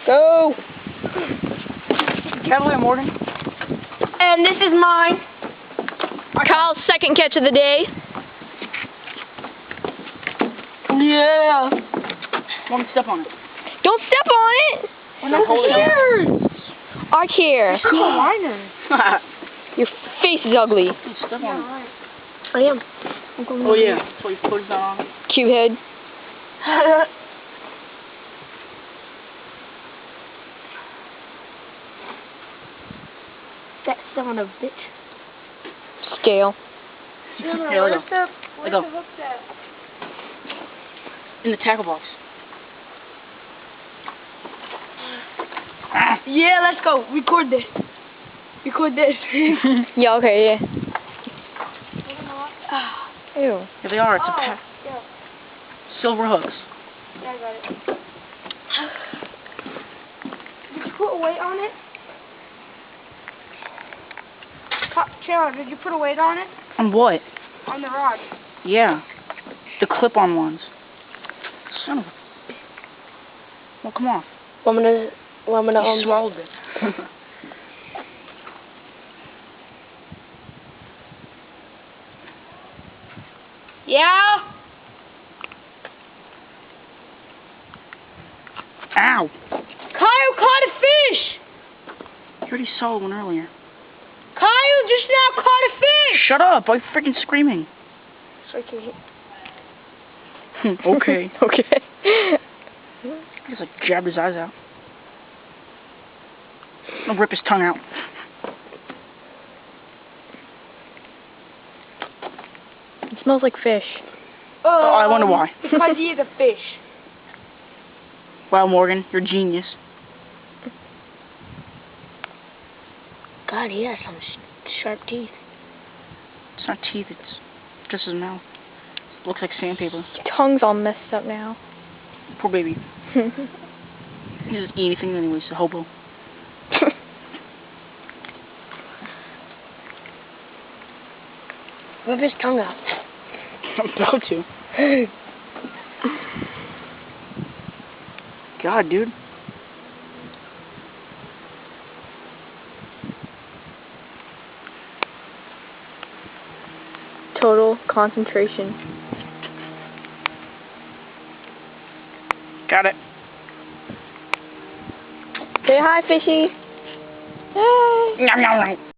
Go! Cavalier Morgan. And this is mine. Kyle's second catch of the day. Yeah. Don't step on it. Don't step on it! Who cares? I care. Your face is ugly. Step on it. I am. Oh yeah. So you put that on. Cute head. That son of a bitch. Scale. Here we go. Where's the hook at? In the tackle box. Yeah, let's go. Record this. Record this. Yeah, okay, yeah. Ew. Here they are. It's a pack. Yeah. Silver hooks. Yeah, I got it. Did you put a weight on it? Chandler, did you put a weight on it? On what? On the rod. Yeah. The clip-on ones. Son of a... Well, come on. I'm gonna, You swallowed it. Yeah? Ow! Kyle caught a fish! You already saw one earlier. Kyle just now caught a fish! Shut up! I'm freaking screaming. Okay. Okay. I just like jabbed his eyes out. I'll rip his tongue out. It smells like fish. Oh, I wonder why. Because he is a fish. Wow, Morgan, you're a genius. God, he has some sharp teeth. It's not teeth, it's just his mouth. Looks like sandpaper. Your tongue's all messed up now. Poor baby. He doesn't eat anything anyway, he's a hobo. Rip his tongue out. I'm about to. God, dude. Total concentration. Got it. Say hi, fishy. Hey. Nom, nom, nom.